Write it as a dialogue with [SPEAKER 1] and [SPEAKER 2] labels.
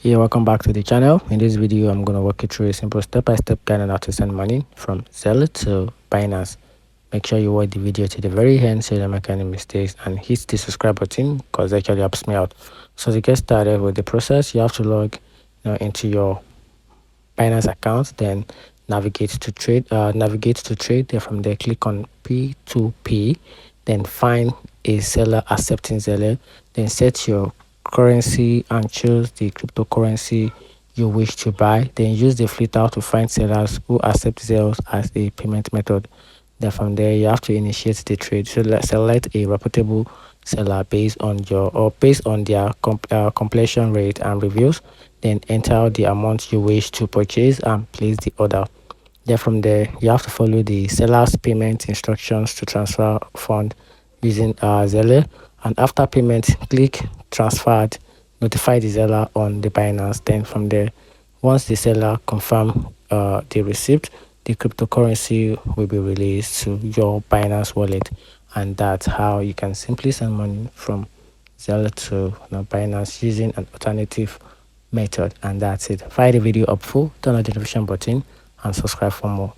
[SPEAKER 1] Yeah, welcome back to the channel. In this video, I'm going to walk you through a simple step-by-step guide on how to send money from Zelle to Binance. Make sure you watch the video to the very end so you don't make any mistakes, and hit the subscribe button because it actually helps me out. So to get started with the process, you have to log into your Binance account, then navigate to trade. Then from there, click on P2P, then find a seller accepting Zelle, then set your currency and choose the cryptocurrency you wish to buy. Then use the filter to find sellers who accept Zelle as a payment method. Then from there, you have to initiate the trade. So let's select a reputable seller based on their completion rate and reviews. Then enter the amount you wish to purchase and place the order. Then from there, you have to follow the seller's payment instructions to transfer fund using Zelle. And after payment, click transferred, notify the seller on the Binance. Then from there, once the seller confirm the receipt, the cryptocurrency will be released to your Binance wallet. And that's how you can simply send money from Zelle to Binance using an alternative method. And that's it. Find the video helpful, turn on the notification button and subscribe for more.